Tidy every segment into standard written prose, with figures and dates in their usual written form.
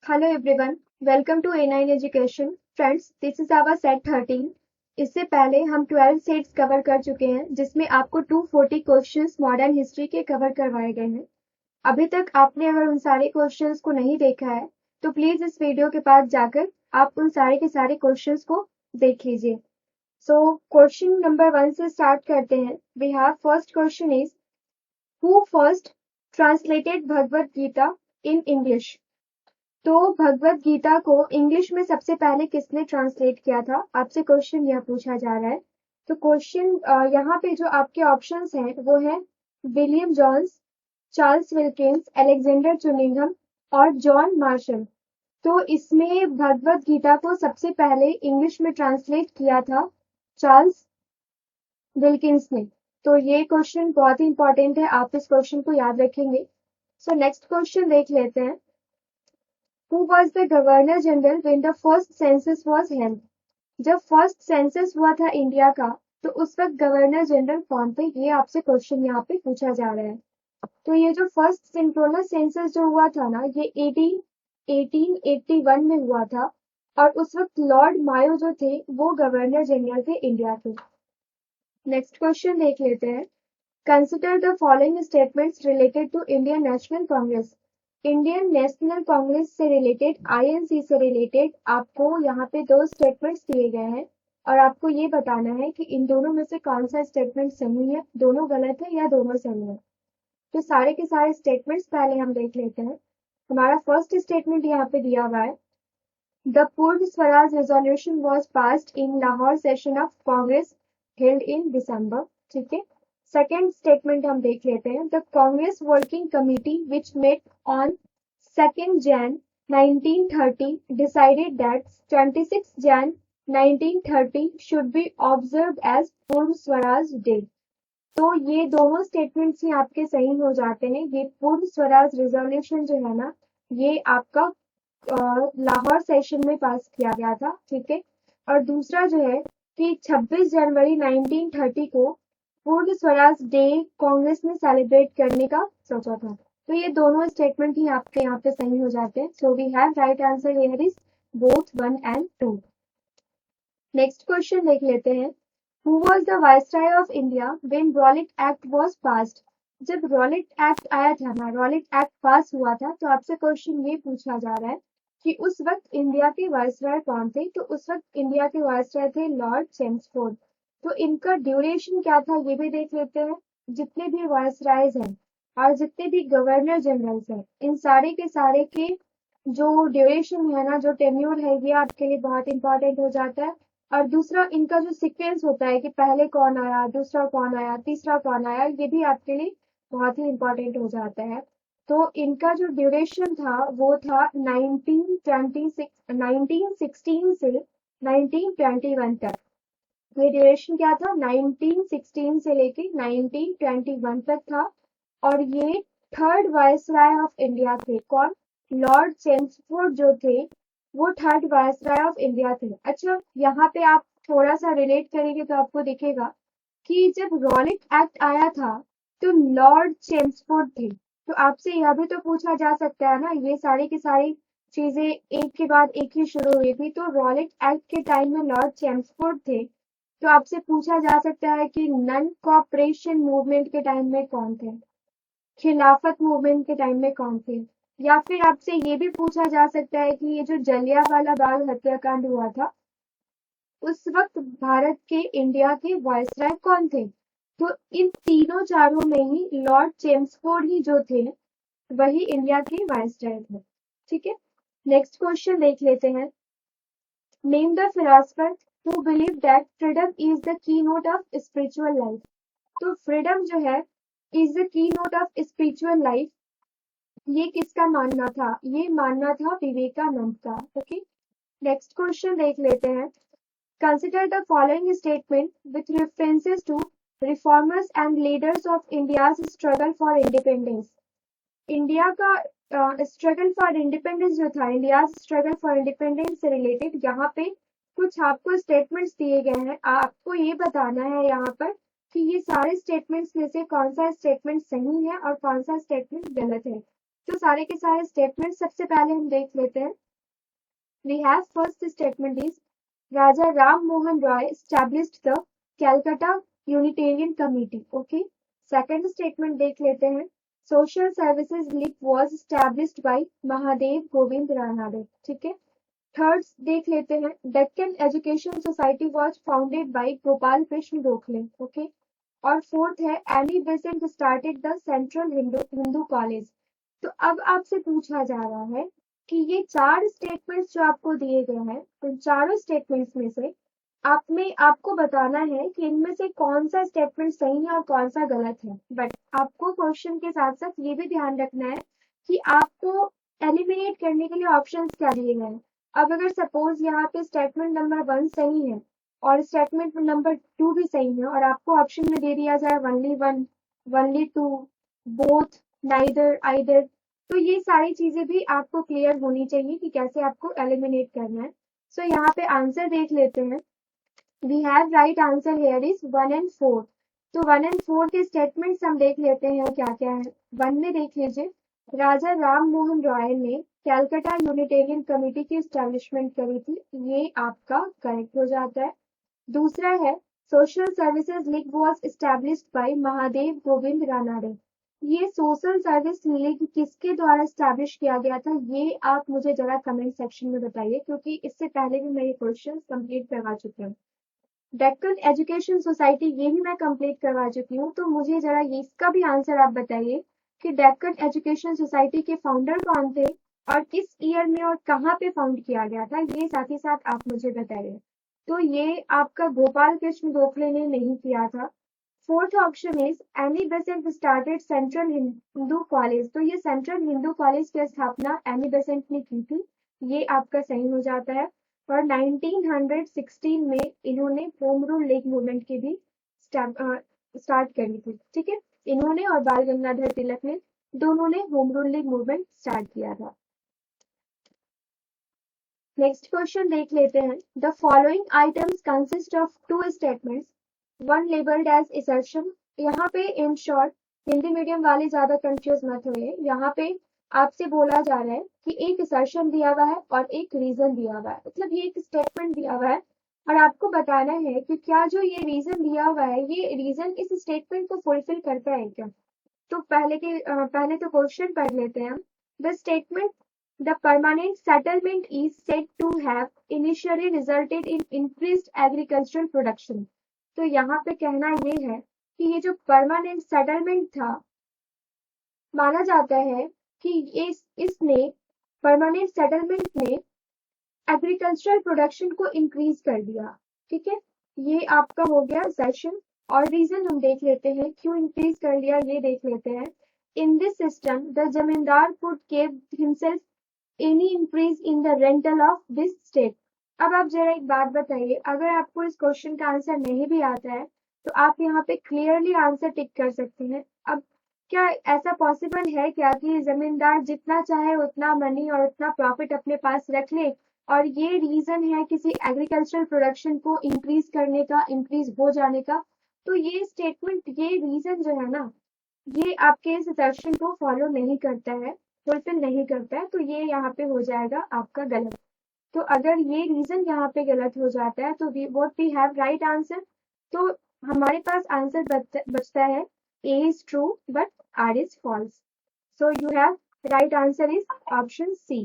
Hello everyone, welcome to A9 Education. Friends, this is our set 13. इससे पहले हम 12 sets cover कर चुके हैं जिसमें आपको 240 क्वेश्चंस मॉडर्न हिस्ट्री के कवर करवाए गए हैं। अभी तक आपने अगर उन सारे क्वेश्चंस को नहीं देखा है तो प्लीज इस वीडियो के पास जाकर आप उन सारे के सारे क्वेश्चंस को देख लीजिए। सो क्वेश्चन नंबर 1 से स्टार्ट करते हैं। We have first question is who first translated Bhagavad Gita in English. तो भगवत गीता को इंग्लिश में सबसे पहले किसने ट्रांसलेट किया था, आपसे क्वेश्चन यह पूछा जा रहा है। तो क्वेश्चन यहाँ पे जो आपके ऑप्शंस हैं वो है William Jones, Charles Wilkins, Alexander Cunningham और जॉन मार्शल। तो इसमें भगवत गीता को सबसे पहले इंग्लिश में ट्रांसलेट किया था चार्ल्स विल्किंस ने। तो ये क्वेश्चन बहुत ही इंपॉर्टेंट है, आप इस क्वेश्चन को याद रखेंगे। सो नेक्स्ट क्वेश्चन देख लेते हैं। Who was the Governor General when the first census was held? जब फर्स्ट सेंसस हुआ था इंडिया का तो उस वक्त गवर्नर जनरल कौन थे, ये आपसे क्वेश्चन यहाँ पे पूछा जा रहा है। तो ये जो फर्स्ट सिंक्रोनस सेंसस जो हुआ था ना, ये 1881 में हुआ था और उस वक्त लॉर्ड मायो जो थे वो गवर्नर जनरल थे इंडिया के। नेक्स्ट क्वेश्चन देख लेते हैं। Consider the following statements related to Indian National Congress. Indian National Congress से रिलेटेड, आईएनसी से रिलेटेड आपको यहाँ पे दो स्टेटमेंट्स दिए गए हैं और आपको ये बताना है कि इन दोनों में से कौन सा स्टेटमेंट सही है, दोनों गलत है या दोनों सही है। तो सारे के सारे स्टेटमेंट्स पहले हम देख लेते हैं। हमारा फर्स्ट स्टेटमेंट यहाँ पे दिया हुआ है, the Purna Swaraj resolution was passed in Lahore session of Congress held in December. ठीक है। सेकेंड स्टेटमेंट हम देख लेते हैं, the Congress working committee which met on 2nd Jan 1930 decided that 26 Jan 1930 should be observed as पूर्व स्वराज डे। तो ये दोनों स्टेटमेंट्स ही आपके सही हो जाते हैं। ये पूर्व स्वराज रिजोल्यूशन जो है ना, ये आपका लाहौर सेशन में पास किया गया था। ठीक है। और दूसरा जो है कि 26 जनवरी 1930 को पूर्व स्वराज डे कांग्रेस ने सेलिब्रेट करने का सोचा था। तो ये दोनों स्टेटमेंट ही आपके यहाँ पे सही हो जाते हैं। So we have right answer here is both 1 and 2। Next question देख लेते हैं। Who was the viceroy of India when Rowlatt Act was passed. जब रॉलेट एक्ट आया था ना, रॉलेट एक्ट पास हुआ था, तो आपसे क्वेश्चन ये पूछा जा रहा है कि उस वक्त इंडिया के वाइसराय कौन थे। तो उस वक्त इंडिया के वाइसराय थे लॉर्ड चेम्सफोर्ड। तो इनका ड्यूरेशन क्या था ये भी देख लेते हैं। जितने भी वाइसरायज हैं और जितने भी गवर्नर जनरल्स हैं, इन सारे के सारे के जो ड्यूरेशन है ना, जो टेन्योर है, ये आपके लिए बहुत इंपॉर्टेंट हो जाता है। और दूसरा इनका जो सीक्वेंस होता है कि पहले कौन आया, दूसरा कौन आया, तीसरा कौन आया, ये भी आपके लिए बहुत ही इंपॉर्टेंट हो जाता है। तो इनका जो ड्यूरेशन था वो था 1916 से 1921 तक। ये ड्यूरेशन क्या था, 1916 से लेके 1921 तक था। और ये थर्ड वाइसराय ऑफ इंडिया थे। कौन? लॉर्ड चेम्सफोर्ड जो थे वो थर्ड वाइसराय ऑफ इंडिया थे। अच्छा, यहाँ पे आप थोड़ा सा रिलेट करेंगे तो आपको दिखेगा कि जब रॉलेट एक्ट आया था तो लॉर्ड चेम्सफोर्ड थे। तो आपसे यह भी तो पूछा जा सकता है ना, ये सारी की सारी चीजें एक के बाद एक ही शुरू हुई थी, तो रॉलेट एक्ट के टाइम में लॉर्ड चेम्सफोर्ड थे। तो आपसे पूछा जा सकता है कि नन कॉपरेशन मूवमेंट के टाइम में कौन थे, खिलाफत मूवमेंट के टाइम में कौन थे, या फिर आपसे ये भी पूछा जा सकता है कि ये जो जलियांवाला बाग हत्याकांड हुआ था उस वक्त भारत के इंडिया के वाइसराय कौन थे। तो इन तीनों चारों में ही लॉर्ड चेम्सफोर्ड ही जो थे वही इंडिया के वाइसराय थे। ठीक है। नेक्स्ट क्वेश्चन देख लेते हैं। Name the philosopher who believe that freedom is the key note of spiritual life. तो फ्रीडम जो है is the key note of spiritual life, ये किसका मानना था? ये मानना था विवेकानंद का। ओके। नेक्स्ट क्वेश्चन देख लेते हैं। Consider the following statement with references to reformers and leaders of India's struggle for independence. India का स्ट्रगल फॉर इंडिपेंडेंस जो था, इंडिया स्ट्रगल फॉर इंडिपेंडेंस से रिलेटेड यहाँ पे कुछ आपको स्टेटमेंट्स दिए गए हैं। आपको ये बताना है यहाँ पर कि ये सारे स्टेटमेंट्स में से कौन सा स्टेटमेंट सही है और कौन सा स्टेटमेंट गलत है। तो सारे के सारे स्टेटमेंट सबसे पहले हम देख लेते हैं। We have first statement is Raja Ram Mohan Roy established the Calcutta Unitarian Committee. Okay. Second statement देख लेते हैं। Social Services League was established by Mahadev Govind Ranade. ठीक है। थर्ड देख लेते हैं। Deccan Education Society was founded by Gopal Krishna Gokhale. Okay. और fourth है Annie Besant started the central Hindu college. तो अब आपसे पूछा जा रहा है कि ये चार स्टेटमेंट्स जो आपको दिए गए हैं उन चारों स्टेटमेंट्स में से आप में आपको बताना है कि इनमें से कौन सा स्टेटमेंट सही है और कौन सा गलत है। बट आपको क्वेश्चन के साथ साथ ये भी ध्यान रखना है कि आपको एलिमिनेट करने के लिए ऑप्शंस क्या दिए गए हैं। अब अगर सपोज यहाँ पे स्टेटमेंट नंबर 1 सही है और स्टेटमेंट नंबर 2 भी सही है और आपको ऑप्शन में दे दिया जाए only 1, only 2, both, neither, either, तो ये सारी चीजें भी आपको क्लियर होनी चाहिए कि कैसे आपको एलिमिनेट करना है। सो यहाँ पे आंसर देख लेते हैं। We have right answer here is 1 and 4। तो 1 एंड 4 के स्टेटमेंट्स हम देख लेते हैं क्या क्या है। 1 में देख लीजिए, राजा राम मोहन रॉय ने कैलकाटा यूनिटेरियन कमेटी की एस्टेब्लिशमेंट करी थी, ये आपका करेक्ट हो जाता है। दूसरा है social services league was established bye Mahadev Govind Ranade. ये सोशल सर्विस लीग किसके द्वारा एस्टैब्लिश किया गया था, ये आप मुझे जरा कमेंट सेक्शन में बताइए, क्योंकि इससे पहले भी मैं ये क्वेश्चन कंप्लीट करवा चुकी हूँ। डेक्कन एजुकेशन सोसाइटी ये भी मैं कंप्लीट करवा चुकी हूँ। तो मुझे जरा ये इसका भी आंसर आप बताइए कि डेक्कन एजुकेशन सोसाइटी के फाउंडर कौन थे और किस ईयर में और कहाँ पे फाउंड किया गया था, ये साथ ही साथ आप मुझे बताइए। तो ये आपका गोपाल कृष्ण गोखले ने नहीं किया था। Fourth option is Annie Besant started central Hindu college. तो ये सेंट्रल हिंदू कॉलेज की स्थापना एनी बेसेंट ने की थी, ये आपका सही हो जाता है। और 1916 में इन्होंने होम रूल लीग मूवमेंट की भी स्टार्ट करी थी। ठीक है, इन्होंने और बाल गंगाधर तिलक ने दोनों ने home rule league movement start किया था। नेक्स्ट क्वेश्चन देख लेते हैं। The following items consist of two statements, one labelled as assertion. यहाँ पे इन शॉर्ट हिंदी मीडियम वाले ज्यादा कंफ्यूज मत होइए। यहाँ पे आपसे बोला जा रहा है कि एक असर्शन दिया हुआ है और एक रीजन दिया हुआ है, मतलब ये एक स्टेटमेंट दिया हुआ है और आपको बताना है कि क्या जो ये रीजन दिया हुआ है ये रीजन इस स्टेटमेंट को फुलफिल करता है क्या। तो पहले तो क्वेश्चन पढ़ लेते हैं। The statement the permanent settlement is said to have initially resulted in increased agricultural production. तो यहाँ पे कहना ये है कि ये जो परमानेंट सेटलमेंट था, माना जाता है कि इसने परमानेंट सेटलमेंट ने एग्रीकल्चरल प्रोडक्शन को इंक्रीज कर दिया। ठीक है, ये आपका हो गया सेशन। और रीजन हम देख लेते हैं क्यों इंक्रीज कर लिया, ये देख लेते हैं। इन दिस सिस्टम द जमींदार could give himself any increase in the rental of this state. अब आप जरा एक बात बताइए, अगर आपको इस क्वेश्चन का आंसर नहीं भी आता है तो आप यहाँ पे क्लियरली आंसर टिक कर सकते हैं। अब क्या ऐसा पॉसिबल है क्या कि जमींदार जितना चाहे उतना मनी और उतना प्रॉफिट अपने पास रख ले और ये रीजन है किसी एग्रीकल्चरल प्रोडक्शन को इंक्रीज करने का, इंक्रीज हो जाने का। तो ये स्टेटमेंट, ये रीजन जो है ना, ये आपके इस दर्शन को फॉलो नहीं करता है, फुलफिल नहीं करता है, तो ये यहाँ पे हो जाएगा आपका गलत। तो अगर ये रीजन यहाँ पे गलत हो जाता है तो वी हैव राइट आंसर। तो हमारे पास आंसर बचता है A is true but R is false. So you have right answer is option C.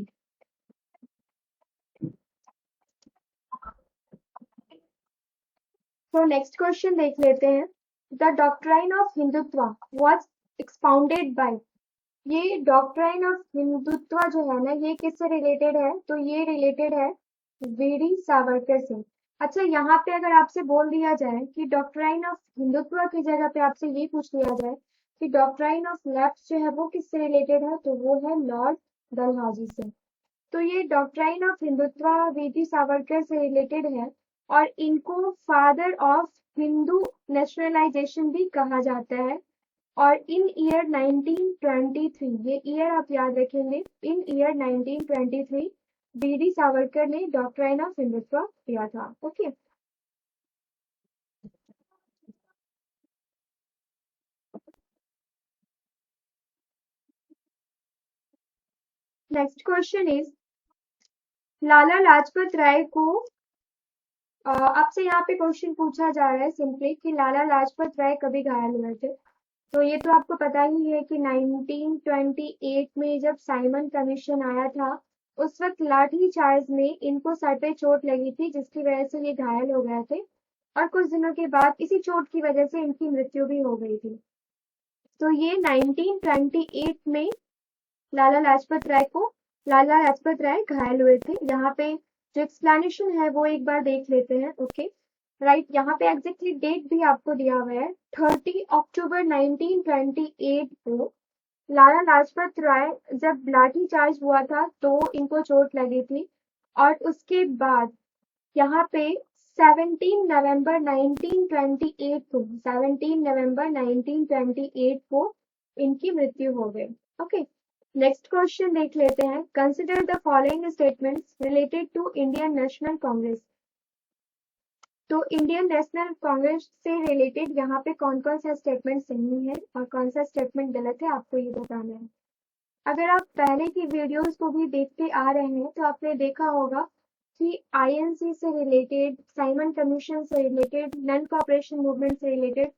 तो नेक्स्ट क्वेश्चन देख लेते हैं। The doctrine of Hindutva was expounded by. ये डॉक्ट्राइन ऑफ हिंदुत्व जो है ना, ये किससे रिलेटेड है, तो ये रिलेटेड है वीडी सावरकर से। अच्छा, यहाँ पे अगर आपसे बोल दिया जाए कि डॉक्ट्राइन ऑफ हिंदुत्व की जगह पे आपसे ये पूछ लिया जाए कि डॉक्ट्राइन ऑफ लेफ्ट जो है वो किससे रिलेटेड है, तो वो है लॉर्ड डलहौजी से। तो ये doctrine of Hindutva VD Savarkar से रिलेटेड है और इनको फादर ऑफ हिंदू नेशनलाइजेशन भी कहा जाता है। और इन ईयर 1923, ये ईयर आप याद रखेंगे, इन ईयर 1923 बीडी सावरकर ने डॉक्ट्राइन ऑफ हिंदुत्व दिया था। Okay, next question is Lala Lajpat Rai को आपसे यहाँ पे क्वेश्चन पूछा जा रहा है सिंपली कि लाला लाजपत राय कभी घायल हुए थे। तो ये तो आपको पता ही है कि 1928 में जब साइमन कमीशन आया था, उस वक्त लाठी चार्ज में इनको सर पे चोट लगी थी, जिसकी वजह से ये घायल हो गए थे और कुछ दिनों के बाद इसी चोट की वजह से इनकी मृत्यु भी हो गई थी। तो ये 1928 में लाला लाजपत राय घायल हुए थे। यहाँ पे जो एक्सप्लेनेशन है वो एक बार देख लेते हैं। ओके, राइट, यहाँ पे एग्जैक्टली डेट भी आपको दिया हुआ है। 30 अक्टूबर 1928 को लाला लाजपत राय जब लाठी चार्ज हुआ था तो इनको चोट लगी थी और उसके बाद यहाँ पे 17 नवंबर 1928 को इनकी मृत्यु हो गई। ओके, नेक्स्ट क्वेश्चन देख लेते हैं। Consider the following statements related to Indian National Congress. तो इंडियन नेशनल कांग्रेस से रिलेटेड यहाँ पे कौन कौन सा स्टेटमेंट सही है और कौन सा स्टेटमेंट गलत है, आपको ये बताना है। अगर आप पहले की वीडियोस को भी देखते आ रहे हैं तो आपने देखा होगा कि आईएनसी से रिलेटेड, साइमन कमीशन से रिलेटेड, नॉन कॉपरेशन मूवमेंट से रिलेटेड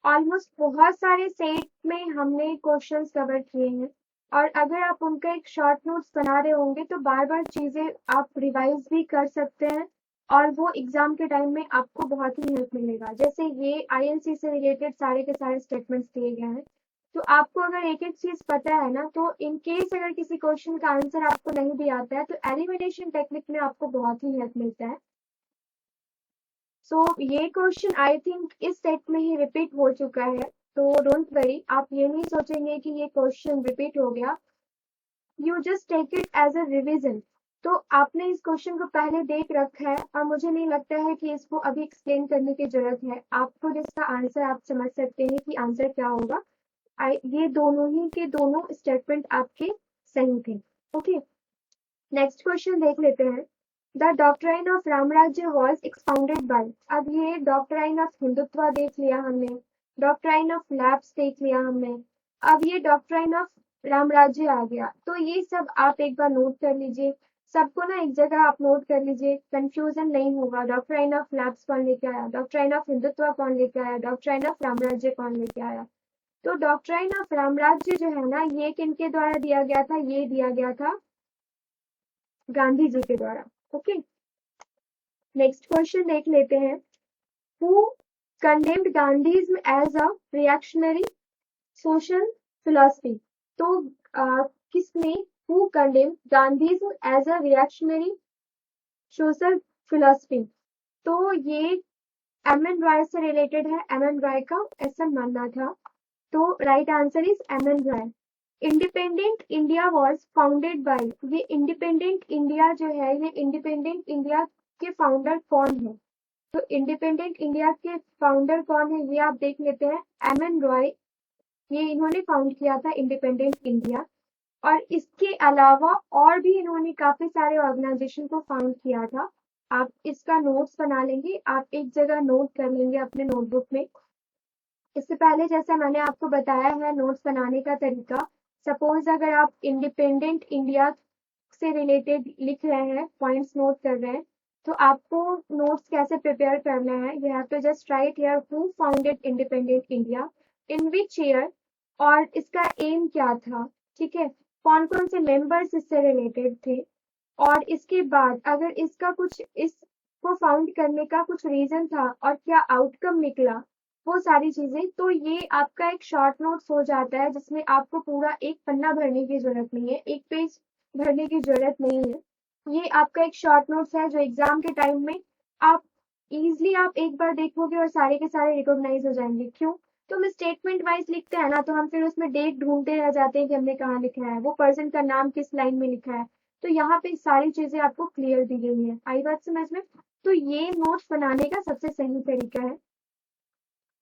ऑलमोस्ट बहुत सारे सेट में हमने क्वेश्चंस कवर किए हैं। और अगर आप उनका एक शॉर्ट नोट्स बना रहे होंगे तो बार बार चीजें आप रिवाइज भी कर सकते हैं और वो एग्जाम के टाइम में आपको बहुत ही हेल्प मिलेगा। जैसे ये आईएनसी से रिलेटेड सारे के सारे स्टेटमेंट्स दिए गए हैं, तो आपको अगर एक एक चीज पता है ना, तो इन केस अगर किसी क्वेश्चन का आंसर आपको नहीं भी आता है तो एलिमिनेशन टेक्निक में आपको बहुत ही हेल्प मिलता है। सो ये क्वेश्चन आई थिंक इस सेट में ही रिपीट हो चुका है, तो डोंट वरी, आप ये नहीं सोचेंगे कि ये क्वेश्चन रिपीट हो गया। You just take it as a revision. तो आपने इस क्वेश्चन को पहले देख रखा है और मुझे नहीं लगता है कि इसको अभी एक्सप्लेन करने की जरूरत है। आपको जिसका आंसर आप समझ सकते हैं कि आंसर क्या होगा। ये दोनों ही के दोनों स्टेटमेंट आपके सही थे। ओके, नेक्स्ट क्वेश्चन देख लेते हैं। The doctrine of Ramrajya was expounded by. अब ये डॉक्ट्राइन ऑफ हिंदुत्व देख लिया हमने, डॉक्ट्राइन ऑफ लैप्स देख लिया हमने, अब ये डॉक्ट्राइन ऑफ रामराज्य आ गया। तो ये सब आप एक बार नोट कर लीजिए, सबको ना एक जगह आप नोट कर लीजिए, कंफ्यूजन नहीं होगा। डॉक्ट्राइन ऑफ लैप्स कौन लेके आया, डॉक्ट्राइन ऑफ हिंदुत्व कौन लेके आया, डॉक्ट्राइन ऑफ रामराज्य कौन लेके आया। तो डॉक्ट्राइन ऑफ रामराज्य जो है ना, ये किनके द्वारा दिया गया था, ये दिया गया था गांधी जी के द्वारा। ओके, नेक्स्ट क्वेश्चन देख लेते हैं। Who condemned Gandhism as a reactionary social philosophy. तो किसने who condemned Gandhism as a reactionary social philosophy. तो ये एम एन रॉय से रिलेटेड है, एम एन रॉय का ऐसा मानना था। तो right answer is M N Roy. Independent India was founded by. ये इंडिपेंडेंट इंडिया जो है, ये इंडिपेंडेंट इंडिया के फाउंडर कौन है। तो इंडिपेंडेंट इंडिया के फाउंडर कौन है ये आप देख लेते हैं, एम एन रॉय। ये इन्होंने फाउंड किया था इंडिपेंडेंट इंडिया। और इसके अलावा और भी इन्होंने काफी सारे ऑर्गेनाइजेशन को फाउंड किया था। आप इसका नोट्स बना लेंगे, आप एक जगह नोट कर लेंगे अपने नोटबुक में। इससे पहले जैसा मैंने आपको बताया है नोट्स बनाने का तरीका, सपोज अगर आप इंडिपेंडेंट इंडिया से रिलेटेड लिख रहे हैं, पॉइंट्स नोट कर रहे हैं, तो आपको नोट्स कैसे प्रिपेयर करना है, you have to just write here who founded independent India, in which year, और इसका एम क्या था। ठीक है, कौन कौन से मेंबर्स इससे रिलेटेड थे, और इसके बाद अगर इसका कुछ, इसको फाउंड करने का कुछ रीजन था और क्या आउटकम निकला, वो सारी चीजें। तो ये आपका एक शॉर्ट नोट्स हो जाता है जिसमें आपको पूरा एक पन्ना भरने की जरूरत नहीं है, एक पेज भरने की जरूरत नहीं है। ये आपका एक शॉर्ट नोट्स है जो एग्जाम के टाइम में आप इजिली आप एक बार देखोगे और सारे के सारे रिकॉग्नाइज हो जाएंगे। क्यों, तो हम स्टेटमेंट वाइज लिखते हैं ना, तो हम फिर उसमें डेट ढूंढते रह जाते हैं कि हमने कहाँ लिखा है, वो पर्सन का नाम किस लाइन में लिखा है। तो यहाँ पे सारी चीजें आपको क्लियर दी गई है। आई बात समझ में। तो ये नोट्स बनाने का सबसे सही तरीका है।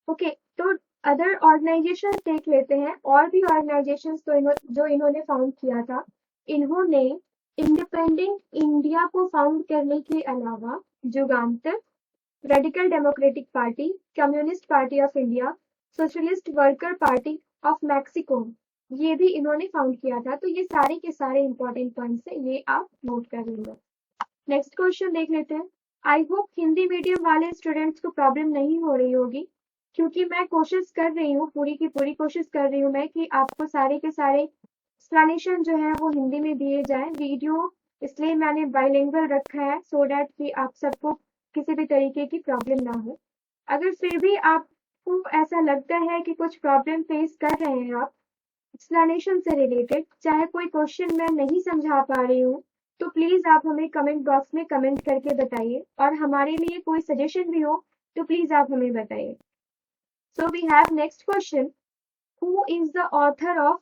ओके, तो अदर ऑर्गेनाइजेशन देख लेते हैं। और भी ऑर्गेनाइजेशन तो जो इन्होंने फाउंड किया था, इन्होंने इंडिपेंडेंट इंडिया को फाउंड करने के अलावा Jugantar, radical democratic party, communist party of India, socialist worker party of Mexico, ये भी इन्होंने फाउंड किया था। तो ये सारे के सारे इंपॉर्टेंट पॉइंट्स है, ये आप नोट कर लीजिए। नेक्स्ट क्वेश्चन देख लेते हैं। आई होप हिंदी मीडियम वाले स्टूडेंट्स को प्रॉब्लम नहीं हो रही होगी, क्योंकि मैं कोशिश कर रही हूँ, पूरी की पूरी कोशिश कर रही हूँ मैं कि आपको सारे के सारे एक्सप्लेनेशन जो है वो हिंदी में दिए जाए। वीडियो इसलिए मैंने बाइलिंगुअल रखा है सो डैट कि आप सबको किसी भी तरीके की प्रॉब्लम ना हो। अगर फिर भी आपको ऐसा लगता है कि कुछ प्रॉब्लम फेस कर रहे हैं आप एक्सप्लेनेशन से रिलेटेड, चाहे कोई क्वेश्चन मैं नहीं समझा पा रही हूँ, तो प्लीज आप हमें कमेंट बॉक्स में कमेंट करके बताइए, और हमारे लिए कोई सजेशन भी हो तो प्लीज आप हमें बताइए। So we have next question, who is the author of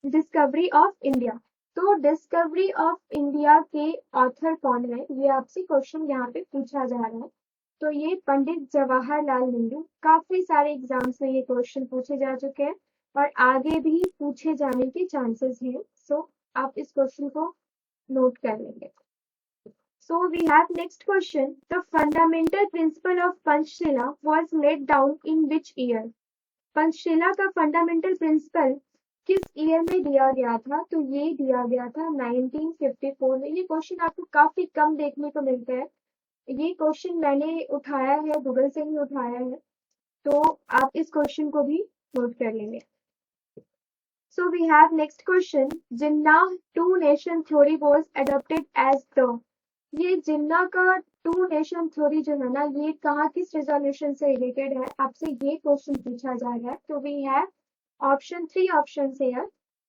Discovery of India? तो डिस्कवरी ऑफ इंडिया के ऑथर कौन है, ये आपसे क्वेश्चन यहाँ पे पूछा जा रहा है। तो ये पंडित जवाहरलाल नेहरू। काफी सारे एग्जाम्स में ये क्वेश्चन पूछे जा चुके हैं और आगे भी पूछे जाने के चांसेस हैं। सो आप इस क्वेश्चन को नोट कर लेंगे। So we have next question. The fundamental principle of Panchshila was laid down in which year? Panchsheela का फंडामेंटल प्रिंसिपल किस ईयर में दिया गया था? तो ये दिया गया था 1954 में। ये क्वेश्चन आपको काफी कम देखने को मिलता है। ये क्वेश्चन मैंने उठाया है, गूगल से ही उठाया है, तो आप इस क्वेश्चन को भी नोट कर लेंगे। So we have next question. Jinnah two nation theory was adopted as the, ये जिन्ना का टू नेशन थ्योरी जो है ना, ये कहाँ किस रेजोल्यूशन से रिलेटेड है, आपसे ये क्वेश्चन पूछा जा रहा है। तो वी हैव ऑप्शन 3 ऑप्शन है,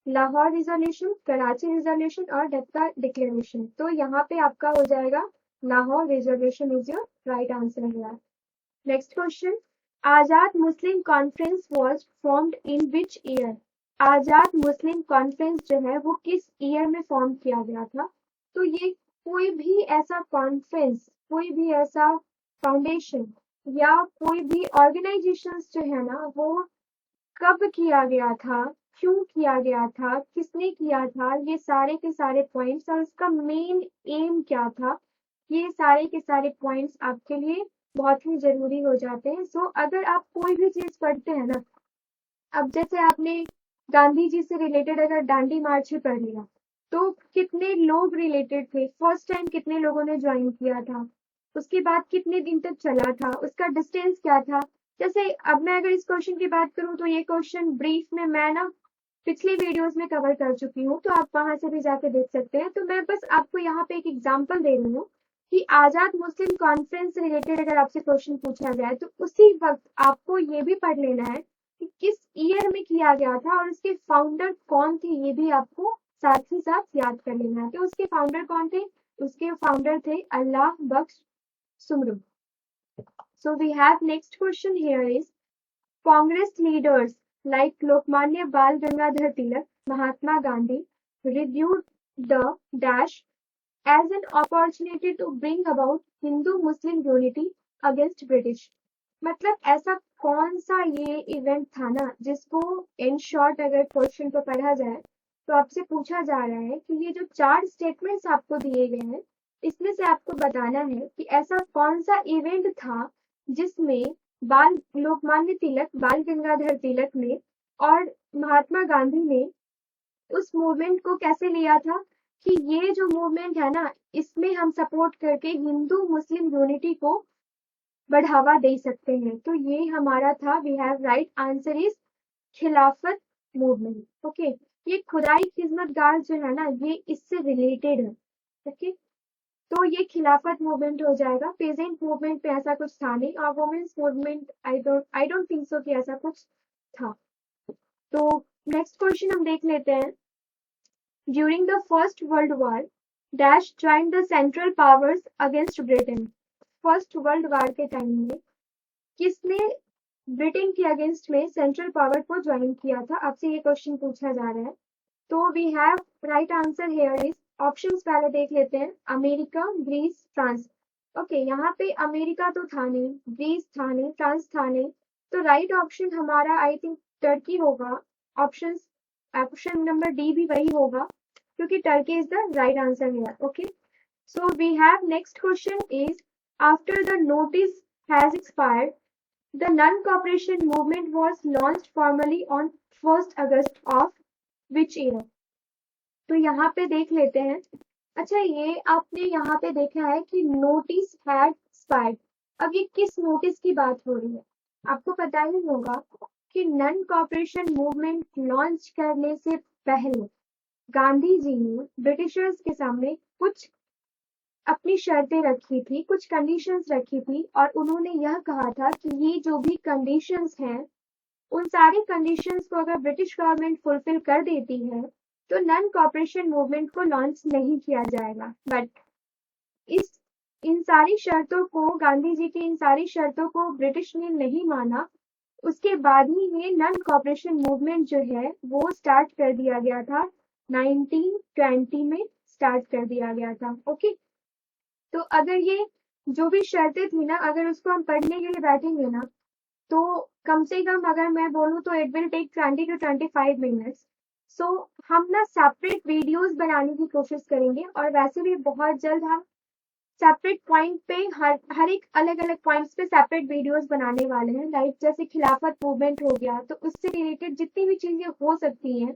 लाहौर रिजोल्यूशन, कराची रिजोल्यूशन और ढक्का डिक्लेरेशन। तो यहाँ पे आपका हो जाएगा Lahore resolution is your right answer है। Next question, Azad Muslim Conference was formed in which year? Azad Muslim Conference जो है वो किस ईयर में फॉर्म किया गया था? तो ये कोई भी ऐसा कॉन्फ्रेंस, कोई भी ऐसा फाउंडेशन या कोई भी ऑर्गेनाइजेशन जो है ना, वो कब किया गया था, क्यों किया गया था, किसने किया था, ये सारे के सारे पॉइंट्स और उसका मेन एम क्या था, ये सारे के सारे पॉइंट्स आपके लिए बहुत ही जरूरी हो जाते हैं। सो अगर आप कोई भी चीज पढ़ते हैं ना, अब जैसे आपने गांधी जी से रिलेटेड अगर दांडी मार्च ही पढ़ लिया, तो कितने लोग रिलेटेड थे, फर्स्ट टाइम कितने लोगों ने ज्वाइन किया था, उसके बाद कितने दिन तक चला था, उसका डिस्टेंस क्या था। जैसे अब मैं अगर इस क्वेश्चन की बात करूं, तो ये क्वेश्चन ब्रीफ में मैं ना पिछली वीडियोस में कवर कर चुकी हूँ, तो आप वहां से भी जाके देख सकते हैं। तो मैं बस आपको यहाँ पे एक एग्जाम्पल दे रही हूँ कि आजाद मुस्लिम कॉन्फ्रेंस से रिलेटेड अगर आपसे क्वेश्चन पूछा जाए, तो उसी वक्त आपको ये भी पढ़ लेना है कि किस ईयर में किया गया था और उसके फाउंडर कौन थे, ये भी आपको साथ ही साथ याद कर लेना है। तो उसके फाउंडर कौन थे? उसके फाउंडर थे अल्लाह बख्श Soomro. So we have next question here is, Congress leaders like Lokmanya Bal Gangadhar Tilak, Mahatma Gandhi reviewed the dash as an opportunity to bring about Hindu-Muslim unity against British। मतलब ऐसा कौन सा ये event था ना, जिसको in short अगर question को पढ़ा जाए तो आपसे पूछा जा रहा है कि ये जो 4 स्टेटमेंट्स आपको दिए गए हैं, इसमें से आपको बताना है कि ऐसा कौन सा इवेंट था जिसमें लोकमान्य तिलक, बाल गंगाधर तिलक ने और महात्मा गांधी ने उस मूवमेंट को कैसे लिया था कि ये जो मूवमेंट है ना, इसमें हम सपोर्ट करके हिंदू मुस्लिम यूनिटी को बढ़ावा दे सकते हैं। तो ये हमारा था, we have right answer is Khilafat movement. Okay, ये खुदाई खिदमतगार जो है ना, ये इससे रिलेटेड है। ओके, तो ये खिलाफत मूवमेंट हो जाएगा। पेजेंट मूवमेंट पे ऐसा कुछ था नहीं, और women's movement I don't think so कि ऐसा कुछ था। तो नेक्स्ट क्वेश्चन हम देख लेते हैं। During the first world war dash join the central powers against Britain. First world war के टाइम में किसने ब्रिटेन के अगेंस्ट में सेंट्रल पावर को ज्वाइन किया था, आपसे ये क्वेश्चन पूछा जा रहा है। तो we have right answer here is, options पहले देख लेते हैं, अमेरिका, ग्रीस, फ्रांस। ओके, यहाँ पे अमेरिका तो था नहीं, ग्रीस था नहीं, फ्रांस था नहीं, तो राइट ऑप्शन हमारा आई थिंक टर्की होगा। ऑप्शन नंबर डी भी वही होगा, क्योंकि Turkey is the right answer here. Okay, so we have next question is, after the notice has expired the non-cooperation movement was launched formally on 1st August of which year. तो यहाँ पे देख लेते हैं। अच्छा, ये आपने यहाँ पे देखा है कि नोटिस हैड एक्सपायर्ड। अब ये किस नोटिस की बात हो रही है? आपको पता ही होगा कि नन कॉपरेशन मूवमेंट लॉन्च करने से पहले गांधी जी ने ब्रिटिशर्स के सामने कुछ अपनी शर्तें रखी थी, कुछ कंडीशंस रखी थी, और उन्होंने यह कहा था कि ये जो भी कंडीशंस हैं, उन सारी कंडीशंस को अगर ब्रिटिश गवर्नमेंट फुलफिल कर देती है तो नन कॉपरेशन मूवमेंट को लॉन्च नहीं किया जाएगा। बट इस इन सारी शर्तों को, गांधी जी की इन सारी शर्तों को ब्रिटिश ने नहीं माना। उसके बाद ही ये नन कॉपरेशन मूवमेंट जो है वो स्टार्ट कर दिया गया था, 1920 में स्टार्ट कर दिया गया था। ओके, तो अगर ये जो भी शर्तें थी ना, अगर उसको हम पढ़ने के लिए बैठेंगे ना, तो कम से कम अगर मैं बोलूँ तो it will take 20 to 25 minutes. So हम ना सेपरेट वीडियोस बनाने की कोशिश करेंगे, और वैसे भी बहुत जल्द हम सेपरेट पॉइंट पे हर एक अलग अलग पॉइंट्स पे सेपरेट वीडियोस बनाने वाले हैं। लाइक जैसे खिलाफत मूवमेंट हो गया, तो उससे रिलेटेड जितनी भी चीजें हो सकती हैं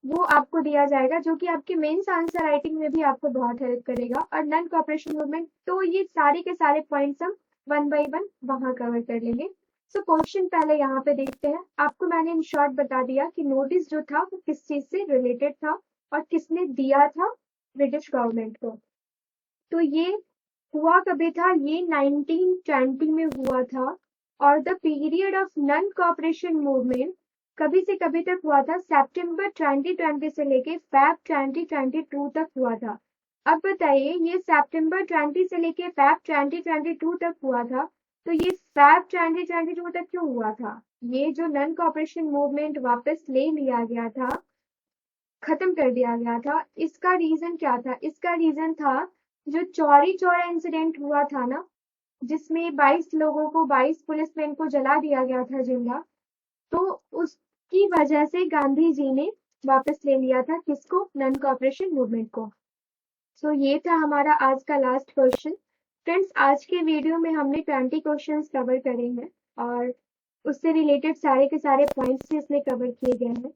वो आपको दिया जाएगा, जो कि आपके मेंस आंसर राइटिंग में भी आपको बहुत हेल्प करेगा। और नन कॉपरेशन मूवमेंट, तो ये सारे के सारे पॉइंट्स हम वन बाय वन वहां कवर कर लेंगे। सो क्वेश्चन पहले यहाँ पे देखते हैं। आपको मैंने इन शॉर्ट बता दिया कि नोटिस जो था वो किस चीज से रिलेटेड था और किसने दिया था ब्रिटिश गवर्नमेंट को। तो ये हुआ कभी था? ये 1920 में हुआ था। और the period of non cooperation movement कभी से कभी तक हुआ था, सितंबर 2020 से लेके फैब 2022 तक हुआ था। अब बताइए, ये सितंबर 20 से लेके फैब 2022 तक हुआ था, तो ये फैब 2022 तक क्यों हुआ था? ये जो नन कॉपरेशन मूवमेंट वापस ले लिया गया था, खत्म कर दिया गया था, इसका रीजन क्या था? इसका रीजन था जो चौरी चौरा इंसिडेंट हुआ था ना, जिसमें 22 लोगों को, 22 पुलिसमैन को जला दिया गया था जिंदा। तो उसकी वजह से गांधी जी ने वापस ले लिया था किसको? नन कॉपरेशन मूवमेंट को। सो ये था हमारा आज का लास्ट क्वेश्चन। फ्रेंड्स, आज के वीडियो में हमने 20 क्वेश्चंस कवर करे हैं, और उससे रिलेटेड सारे के सारे पॉइंट्स भी इसमें कवर किए गए हैं।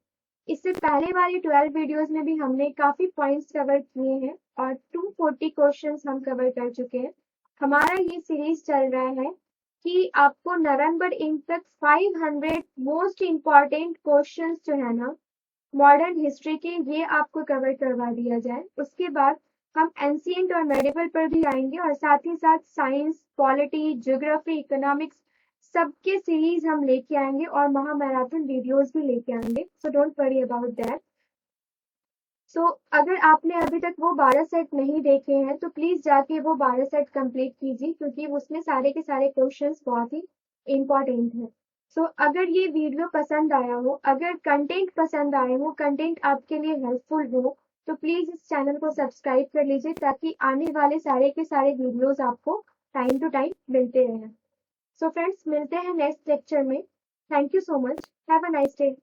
इससे पहले वाले 12 वीडियोस में भी हमने काफी पॉइंट्स कवर किए हैं, और 240 क्वेश्चंस हम कवर कर चुके हैं। हमारा ये सीरीज चल रहा है कि आपको नवंबर एंड तक 500 मोस्ट इम्पॉर्टेंट क्वेश्चंस जो है ना मॉडर्न हिस्ट्री के, ये आपको कवर करवा दिया जाए। उसके बाद हम एंशिएंट और मेडिवल पर भी आएंगे, और साथ ही साथ साइंस, पॉलिटी, ज्योग्राफी, इकोनॉमिक्स सबके सीरीज हम लेके आएंगे, और महामैराथन वीडियोस भी लेके आएंगे। So don't worry about that. So अगर आपने अभी तक वो 12 सेट नहीं देखे हैं तो प्लीज जाके वो 12 सेट कंप्लीट कीजिए, क्योंकि उसमें सारे के सारे क्वेश्चंस बहुत ही इम्पोर्टेंट हैं। सो अगर ये वीडियो पसंद आया हो, अगर कंटेंट पसंद आए हो, कंटेंट आपके लिए हेल्पफुल हो, तो प्लीज इस चैनल को सब्सक्राइब कर लीजिए, ताकि आने वाले सारे के सारे वीडियोस आपको टाइम टू टाइम मिलते रहें। सो फ्रेंड्स, मिलते हैं नेक्स्ट लेक्चर में। Thank you so much. Have a nice day.